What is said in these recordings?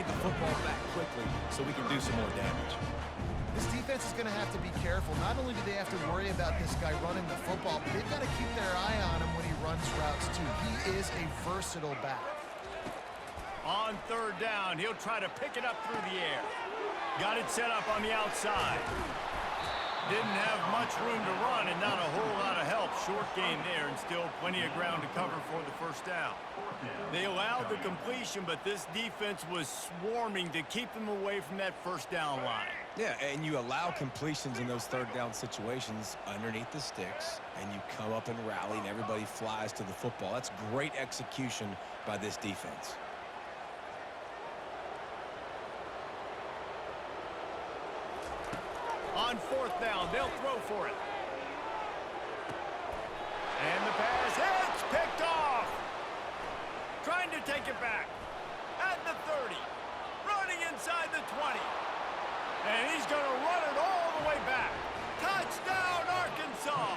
need the football back quickly so we can do some more damage. This defense is going to have to be careful. Not only do they have to worry about this guy running the football, but they've got to keep their eye on him when he runs routes, too. He is a versatile back. On third down, he'll try to pick it up through the air. Got it set up on the outside. Didn't have much room to run and not a whole lot of help. Short game there and still plenty of ground to cover for the first down. They allowed the completion, but this defense was swarming to keep them away from that first down line. Yeah, and you allow completions in those third down situations underneath the sticks, and you come up and rally, and everybody flies to the football. That's great execution by this defense. On fourth down, they'll throw for it. And the pass hits, picked off. Trying to take it back. At the 30. Running inside the 20. And he's going to run it all the way back. Touchdown, Arkansas.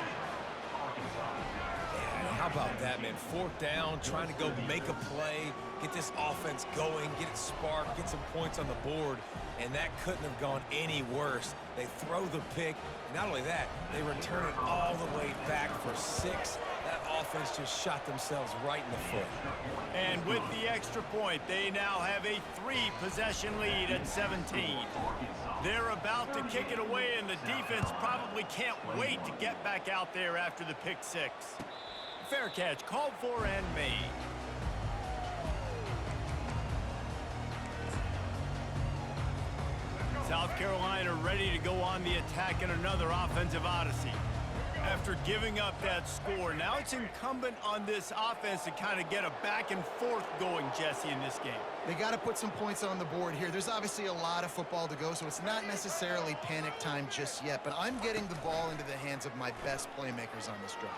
Yeah, how about that, man? Fourth down, trying to go make a play, get this offense going, get it sparked, get some points on the board, and that couldn't have gone any worse. They throw the pick. Not only that, they return it all the way back for 6. That offense just shot themselves right in the foot. And with the extra point, they now have a 3-possession lead at 17. They're about to kick it away, and the defense probably can't wait to get back out there after the pick 6. Fair catch, called for and made. South Carolina ready to go on the attack in another offensive odyssey. After giving up that score, now it's incumbent on this offense to kind of get a back and forth going, Jesse, in this game. They got to put some points on the board here. There's obviously a lot of football to go, so it's not necessarily panic time just yet, but I'm getting the ball into the hands of my best playmakers on this drive.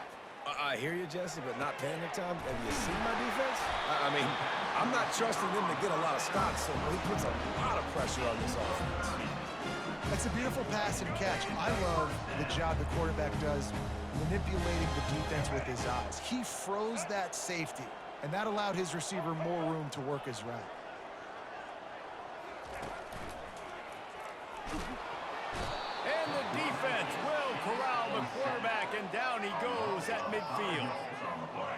I hear you, Jesse, but not panic time. Have you seen my defense? I mean, I'm not trusting them to get a lot of stops, so he puts a lot of pressure on this offense. That's a beautiful pass and catch. I love the job the quarterback does manipulating the defense with his eyes. He froze that safety, and that allowed his receiver more room to work his route. And the defense will corral the quarterback, and down he goes at midfield.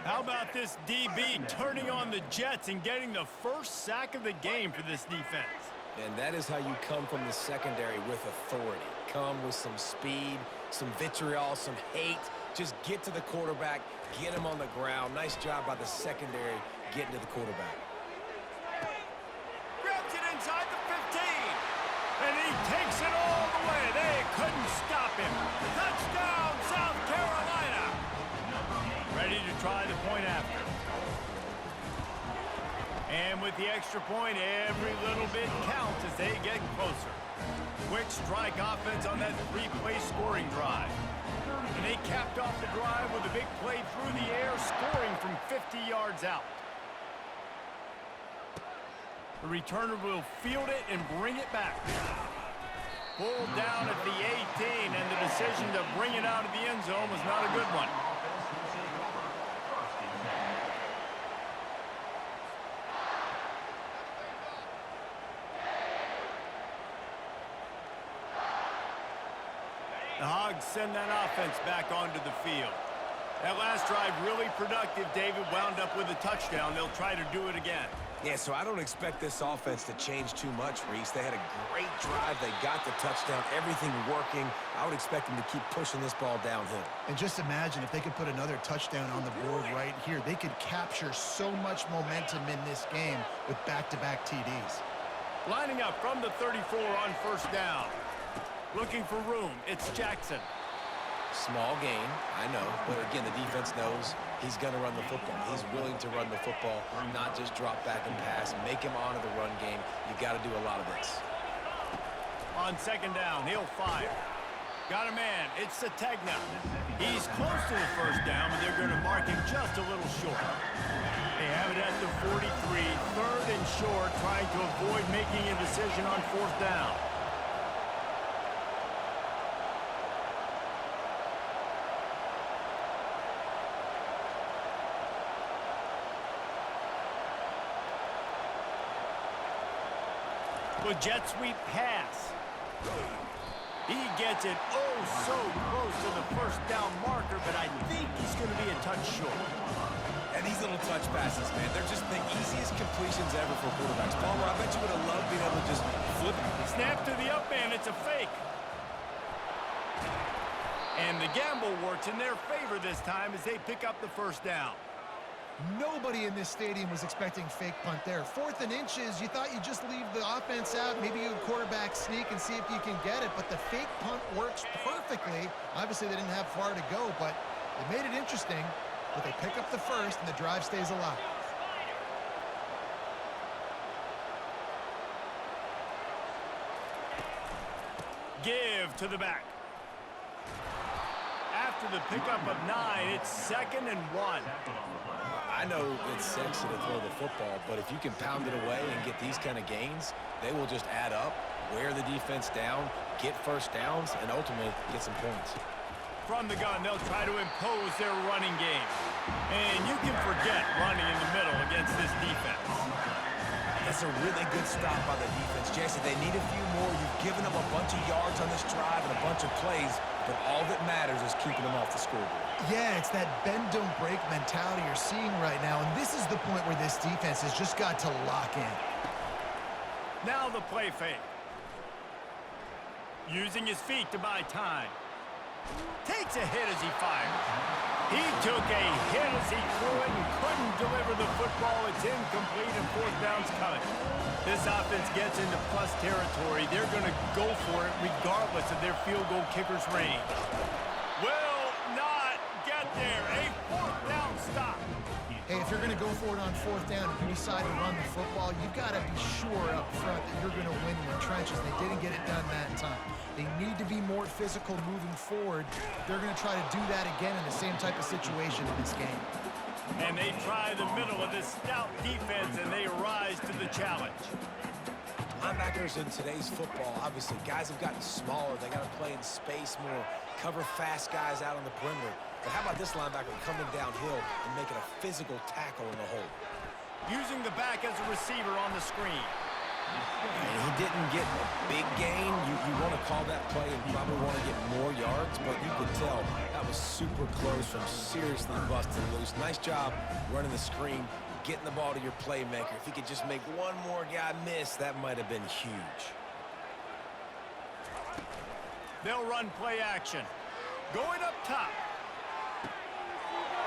How about this DB turning on the Jets and getting the first sack of the game for this defense? And that is how you come from the secondary with authority. Come with some speed, some vitriol, some hate. Just get to the quarterback, get him on the ground. Nice job by the secondary getting to the quarterback. Grabs it inside the 15. And he takes it all the way. They couldn't stop him. Touchdown, South Carolina. Ready to try the point after. And with the extra point, every little bit counts as they get closer. Quick strike offense on that 3-play scoring drive. And they capped off the drive with a big play through the air, scoring from 50 yards out. The returner will field it and bring it back. Pulled down at the 18, and the decision to bring it out of the end zone was not a good one. The Hogs send that offense back onto the field. That last drive really productive. David wound up with a touchdown. They'll try to do it again. Yeah, so I don't expect this offense to change too much, Reese. They had a great drive. They got the touchdown, everything working. I would expect them to keep pushing this ball downhill. And just imagine if they could put another touchdown on the board right here. They could capture so much momentum in this game with back-to-back TDs. Lining up from the 34 on first down. Looking for room. It's Jackson. Small gain, I know, but again, the defense knows he's going to run the football. He's willing to run the football, not just drop back and pass, make him honor the run game. You got to do a lot of this. On second down, he'll fire. Got a man. It's Sategna. He's close to the first down, but they're going to mark him just a little short. They have it at the 43, third and short, trying to avoid making a decision on fourth down. Well, jet sweep pass. He gets it oh so close to the first down marker, but I think he's going to be a touch short. And these little touch passes, man, they're just the easiest completions ever for quarterbacks. Palmer, I bet you would have loved being able to just flip it. Snap to the up man, it's a fake. And the gamble works in their favor this time as they pick up the first down. Nobody in this stadium was expecting fake punt there. 4th and inches, you thought you'd just leave the offense out, maybe you quarterback sneak and see if you can get it, but the fake punt works perfectly. Obviously, they didn't have far to go, but it made it interesting. But they pick up the first, and the drive stays alive. Give to the back. After the pickup of 9, it's 2nd and 1. I know it's sexy to throw the football, but if you can pound it away and get these kind of gains, they will just add up, wear the defense down, get first downs, and ultimately get some points. From the gun, they'll try to impose their running game. And you can forget running in the middle against this defense. That's a really good stop by the defense, Jesse. They need a few more. You've given them a bunch of yards on this drive and a bunch of plays, but all that matters is keeping them off the scoreboard. Yeah, it's that bend, don't break mentality you're seeing right now, and this is the point where this defense has just got to lock in. Now the play fake. Using his feet to buy time. Takes a hit as he fires. He took a hit as he threw it and couldn't deliver the football. It's incomplete and 4th down's coming. This offense gets into plus territory. They're going to go for it regardless of their field goal kicker's range. Will not get there. A 4th down stop. Hey, if you're going to go for it on 4th down, if you decide to run the football, you've got to be sure up front that you're going to win in the trenches. They didn't get it done that time. They need to be more physical moving forward. They're going to try to do that again in the same type of situation in this game. And they try the middle of this stout defense, and they rise to the challenge. Linebackers in today's football, obviously, guys have gotten smaller. They got to play in space more, cover fast guys out on the perimeter. But how about this linebacker coming downhill and making a physical tackle in the hole? Using the back as a receiver on the screen. And he didn't get a big gain. You want to call that play and probably want to get more yards, but you could tell that was super close from seriously busting loose. Nice job running the screen, getting the ball to your playmaker. If he could just make one more guy miss, that might have been huge. They'll run play action. Going up top.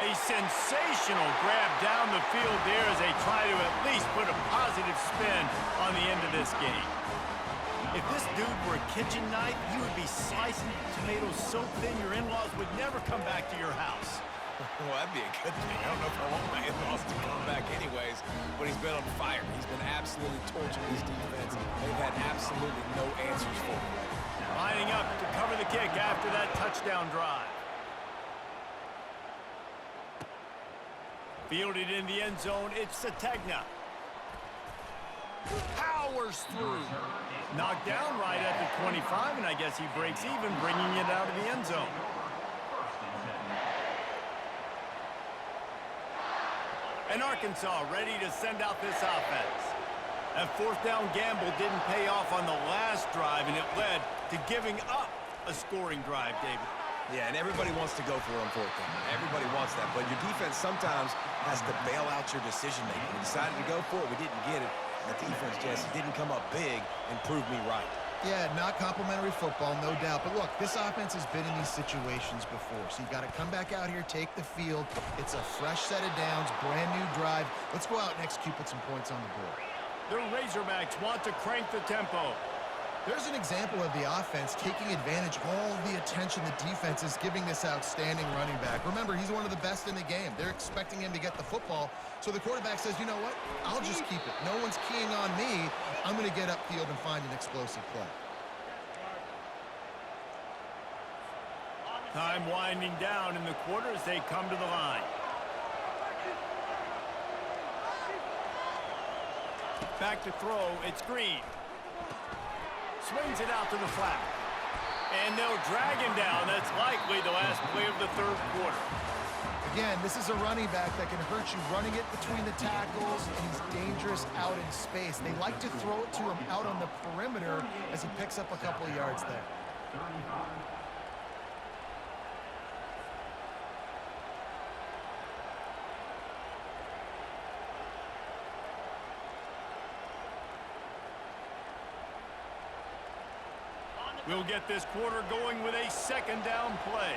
A sensational grab down the field there as they try to at least put a positive spin on the end of this game. If this dude were a kitchen knife, he would be slicing tomatoes so thin your in-laws would never come back to your house. Well, that'd be a good thing. I don't know if I want my in-laws to come back anyways, but he's been on fire. He's been absolutely torching this defense. They've had absolutely no answers for him. Lining up to cover the kick after that touchdown drive. Fielded in the end zone, it's Sategna. Powers through. Knocked down right at the 25, and I guess he breaks even, bringing it out of the end zone. And Arkansas ready to send out this offense. That 4th down gamble didn't pay off on the last drive, and it led to giving up a scoring drive, David. Yeah, and everybody wants to go for it on 4th down. Everybody wants that, but your defense sometimes has to bail out your decision-making. We decided to go for it. We didn't get it. The defense, Jesse, didn't come up big and prove me right. Yeah, not complimentary football, no doubt. But look, this offense has been in these situations before. So you got to come back out here, take the field. It's a fresh set of downs, brand new drive. Let's go out and execute, put some points on the board. The Razorbacks want to crank the tempo. There's an example of the offense taking advantage of all the attention the defense is giving this outstanding running back. Remember, he's one of the best in the game. They're expecting him to get the football. So the quarterback says, you know what? I'll just keep it. No one's keying on me. I'm going to get upfield and find an explosive play. Time winding down in the quarter as they come to the line. Back to throw, it's Green. Swings it out to the flat. And they'll drag him down. That's likely the last play of the 3rd quarter. Again, this is a running back that can hurt you running it between the tackles, and he's dangerous out in space. They like to throw it to him out on the perimeter as he picks up a couple of yards there. We'll get this quarter going with a second down play.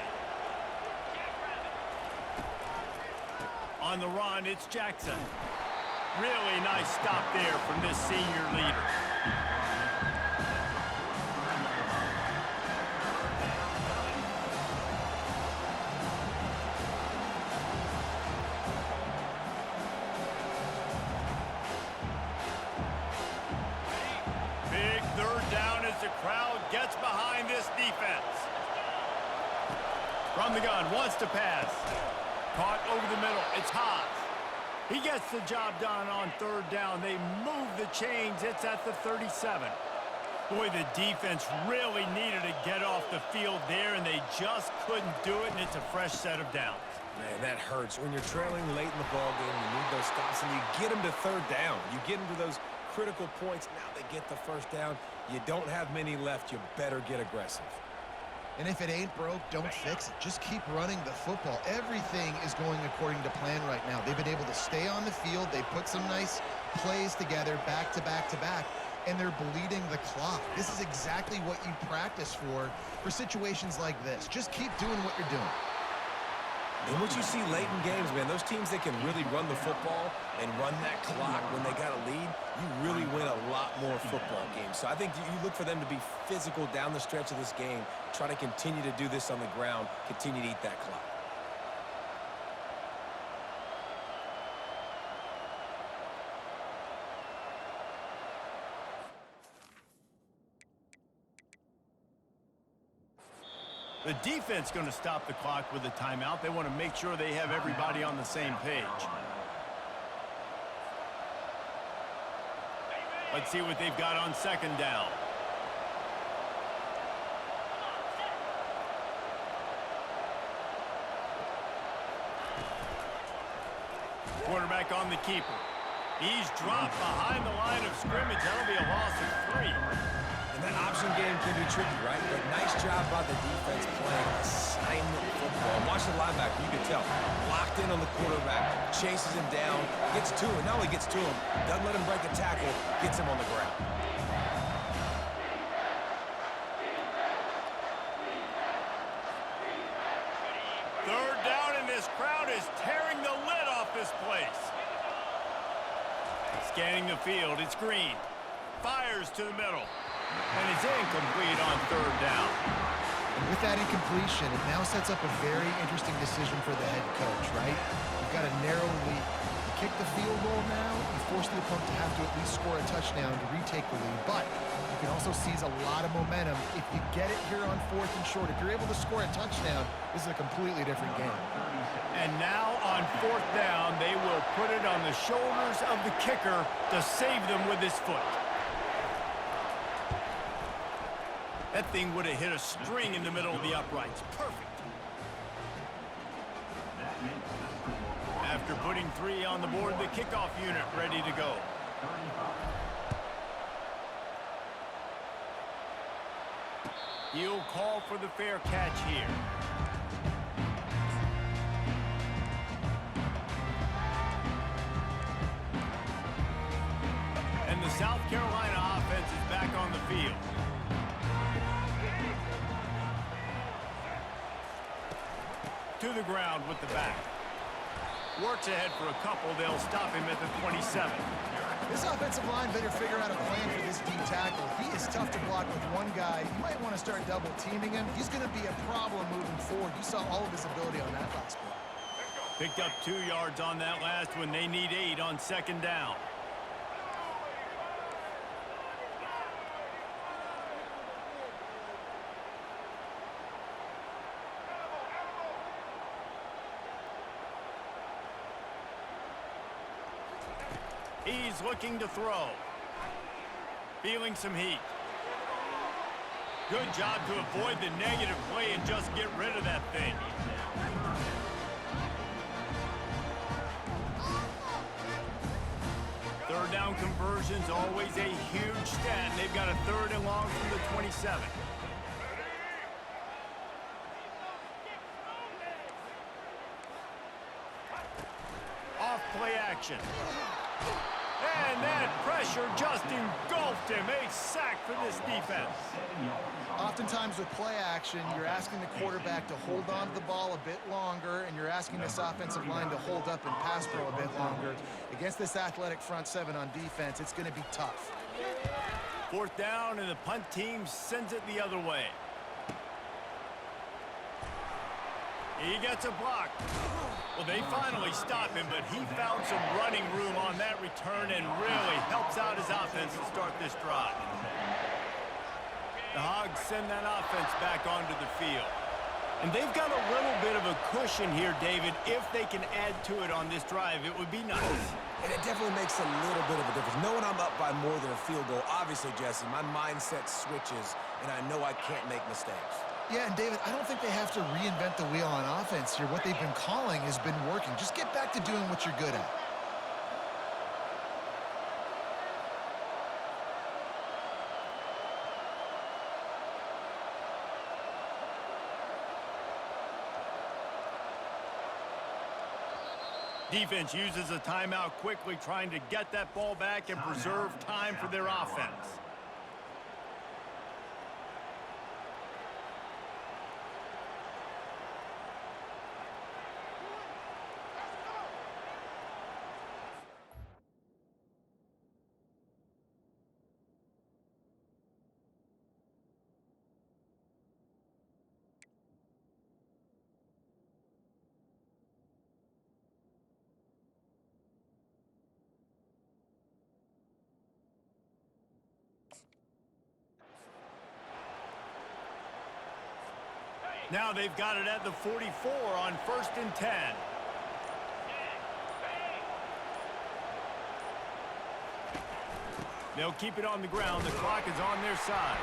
On the run, it's Jackson. Really nice stop there from this senior leader. Big third down as the crowd gets behind this defense. From the gun, wants to pass. Caught over the middle. It's Haas. He gets the job done on third down. They move the chains. It's at the 37. Boy, the defense really needed to get off the field there, and they just couldn't do it, and it's a fresh set of downs. Man, that hurts. When you're trailing late in the ballgame, you need those stops, and you get them to third down. You get them to those critical points. Now they get the first down. You don't have many left. You better get aggressive. And if it ain't broke, don't fix it. Just keep running the football. Everything is going according to plan right now. They've been able to stay on the field. They put some nice plays together back to back to back, and they're bleeding the clock. This is exactly what you practice for situations like this. Just keep doing what you're doing. And what you see late in games, man, those teams that can really run the football and run that clock when they got a lead, you really win a lot more football games. So I think you look for them to be physical down the stretch of this game, try to continue to do this on the ground, continue to eat that clock. The defense going to stop the clock with a timeout. They want to make sure they have everybody on the same page. Let's see what they've got on second down. Quarterback on the keeper. He's dropped behind the line of scrimmage. That'll be a loss of 3. And that option game can be tricky, right? But nice job by the defense playing assignment football. Watch the linebacker, you can tell. Locked in on the quarterback, chases him down, gets to him. Not only gets to him, doesn't let him break the tackle, gets him on the ground. Third down, and this crowd is tearing the lid off this place. Scanning the field, it's Green. Fires to the middle. And it's incomplete on third down. And with that incompletion, it now sets up a very interesting decision for the head coach, right? You've got a narrow lead. You kick the field goal now, you force the opponent to have to at least score a touchdown to retake the lead. But you can also seize a lot of momentum. If you get it here on 4th and short, if you're able to score a touchdown, this is a completely different game. And now on 4th down, they will put it on the shoulders of the kicker to save them with his foot. That thing would have hit a string in the middle of the uprights. Perfect. After putting 3 on the board, the kickoff unit ready to go. He'll call for the fair catch here. And the South Carolina offense is back on the field. To the ground with the back. Works ahead for a couple. They'll stop him at the 27. This offensive line better figure out a plan for this deep tackle. He is tough to block with one guy. You might want to start double teaming him. He's going to be a problem moving forward. You saw all of his ability on that last play. Picked up 2 yards on that last one. They need 8 on second down. He's looking to throw. Feeling some heat. Good job to avoid the negative play and just get rid of that thing. conversion's always a huge stat. They've got a 3rd and long from the 27. Off play action. And that pressure just engulfed him. A sack for this defense. Oftentimes with play action, you're asking the quarterback to hold on to the ball a bit longer, and you're asking this offensive line to hold up and pass pro a bit longer. Against this athletic front 7 on defense, it's going to be tough. 4th down, and the punt team sends it the other way. He gets a block. Well, they finally stop him, but he found some running room on that return and really helps out his offense to start this drive. The Hogs send that offense back onto the field. And they've got a little bit of a cushion here, David. If they can add to it on this drive, it would be nice. And it definitely makes a little bit of a difference. Knowing I'm up by more than a field goal, obviously, Jesse, my mindset switches, and I know I can't make mistakes. Yeah, and David, I don't think they have to reinvent the wheel on offense here. What they've been calling has been working. Just get back to doing what you're good at. Defense uses a timeout quickly, trying to get that ball back and preserve time for their offense. Now they've got it at the 44 on 1st and 10. They'll keep it on the ground. The clock is on their side.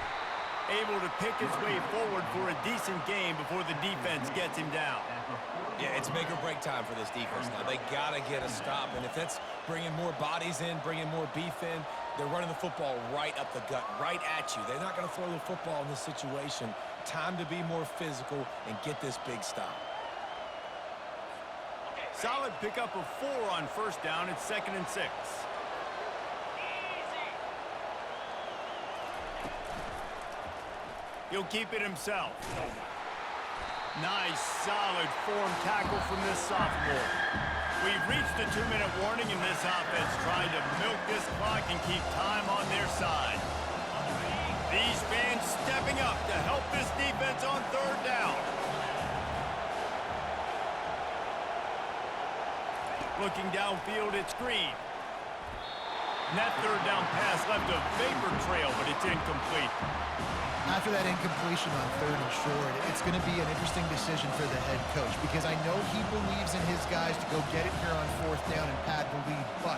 Able to pick his way forward for a decent game before the defense gets him down. Yeah, it's make or break time for this defense now. They got to get a stop, and if that's bringing more bodies in, bringing more beef in, they're running the football right up the gut, right at you. They're not going to throw the football in this situation. Time to be more physical and get this big stop. Solid pickup of 4 on 1st down. It's 2nd and 6. He'll keep it himself. Nice, solid form tackle from this sophomore. We've reached the 2-minute warning in this offense, trying to milk this clock and keep time on their side. These fans stepping up to help this defense on 3rd down. Looking downfield, it's Green. And that 3rd down pass left a vapor trail, but it's incomplete. After that incompletion on 3rd and short, it's going to be an interesting decision for the head coach, because I know he believes in his guys to go get it here on 4th down and pad the lead, but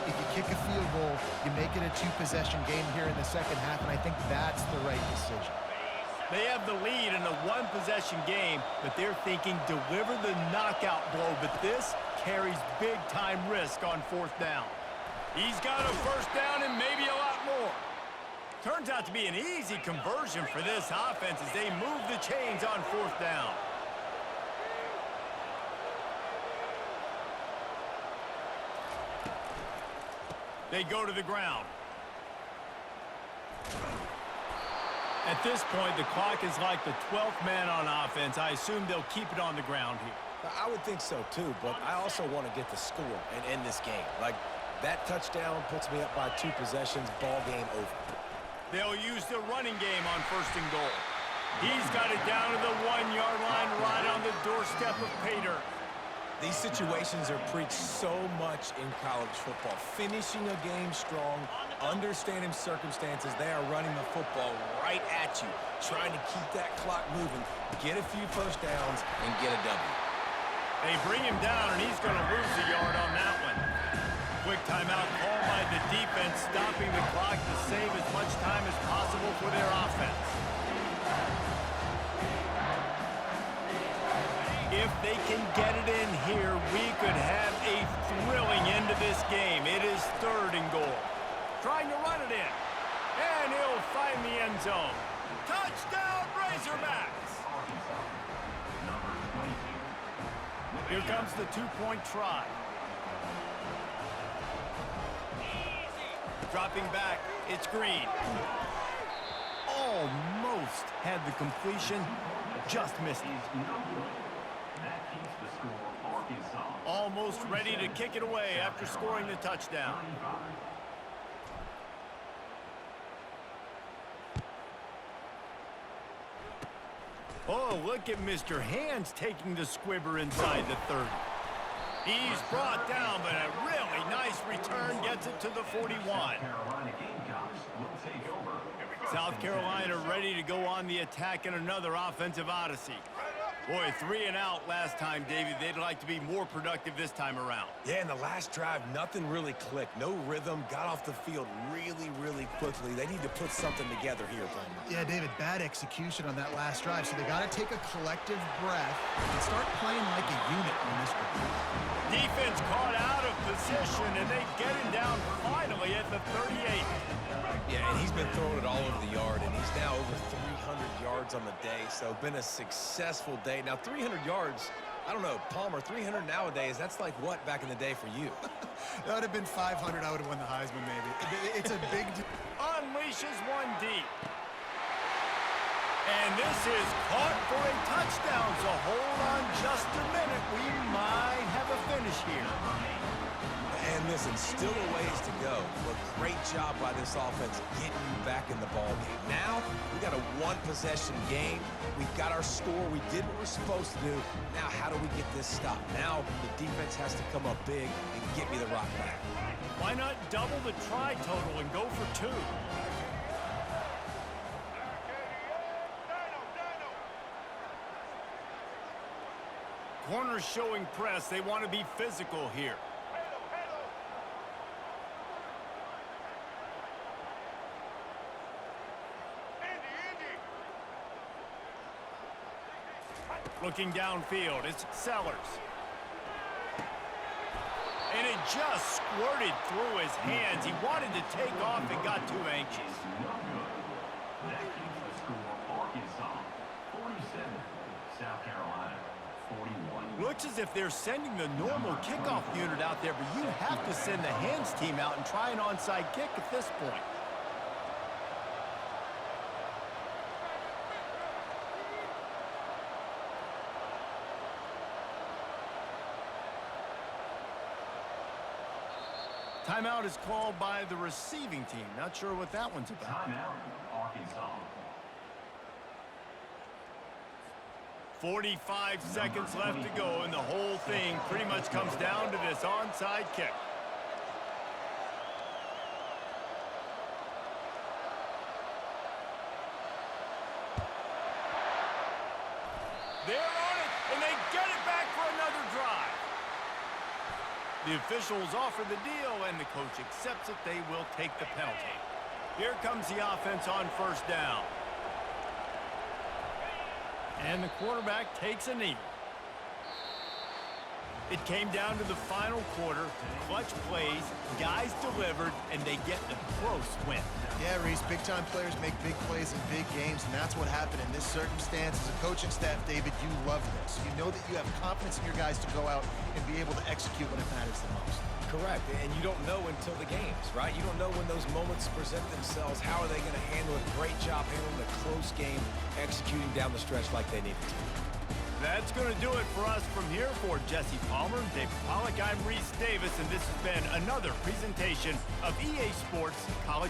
if you kick a field goal, you make it a 2-possession game here in the 2nd half, and I think that's the right decision. They have the lead in a 1-possession game, but they're thinking deliver the knockout blow, but this carries big-time risk on 4th down. He's got a 1st down and maybe a lot more. Turns out to be an easy conversion for this offense as they move the chains on 4th down. They go to the ground. At this point, the clock is like the 12th man on offense. I assume they'll keep it on the ground here. I would think so, too, but I also want to get the score and end this game. Like, that touchdown puts me up by 2 possessions, ball game over. They'll use the running game on 1st and goal. He's got it down to the 1-yard line, right on the doorstep of Pater. These situations are preached so much in college football. Finishing a game strong, understanding circumstances. They are running the football right at you, trying to keep that clock moving, get a few 1st downs, and get a W. They bring him down, and he's going to lose a yard on that one. Quick timeout called by the defense, stopping the clock to save as much time as possible for their offense. If they can get it in here, we could have a thrilling end to this game. It is 3rd and goal. end zone. Touchdown, Razorbacks! Here comes the two-point try. Dropping back, it's Green. Almost had the completion, just missed it. Almost ready to kick it away after scoring the touchdown. Oh, look at Mr. Hands taking the squibber inside the 30. He's brought down, but a really nice return gets it to the 41. South Carolina ready to go on the attack in another offensive odyssey. Boy, 3 and out last time, Davey. They'd like to be more productive this time around. Yeah, in the last drive, nothing really clicked. No rhythm, got off the field really quickly. They need to put something together here, Palmer. Yeah, David, bad execution on that last drive, so they got to take a collective breath and start playing like a unit on this one. Defense caught out of position, and they get him down finally at the 38. Yeah, and he's been throwing it all over the yard, and he's now over 300 yards on the day, so been a successful day. Now, 300 yards, I don't know, Palmer, 300 nowadays, that's like what back in the day for you? That would have been 500. I would have won the Heisman, maybe. It's a big... Unleashes one deep. And this is caught for a touchdown, so hold on just a minute. We might have a finish here. And listen, still a ways to go, but great job by this offense getting you back in the ball game. Now, we got a one-possession game. We've got our score. We did what we're supposed to do. Now, how do we get this stopped? Now, the defense has to come up big and get me the rock back. Why not double the try total and go for 2? Corners showing press. They want to be physical here. Looking downfield, it's Sellers. And it just squirted through his hands. He wanted to take off and got too anxious. That keeps the score Arkansas 47, South Carolina 41. Looks as if they're sending the normal kickoff unit out there, but you have to send the hands team out and try an onside kick at this point. Timeout is called by the receiving team. Not sure what that one's about. Timeout, Arkansas. 45 seconds left to go, and the whole thing pretty much comes down to this onside kick. They're on it, and they get it back for another drive. The officials offer the deal, and the coach accepts it. They will take the penalty. Here comes the offense on first down. And the quarterback takes a knee. It came down to the final quarter. Clutch plays, guys delivered, and they get the close win. Yeah, Reese, big-time players make big plays in big games, and that's what happened in this circumstance. As a coaching staff, David, you love this. You know that you have confidence in your guys to go out and be able to execute when it matters the most. Correct, and you don't know until the games, right? You don't know when those moments present themselves. How are they going to handle it? Great job handling a close game, executing down the stretch like they needed to. That's going to do it for us from here. For Jesse Palmer, David Pollack, I'm Reese Davis, and this has been another presentation of EA Sports College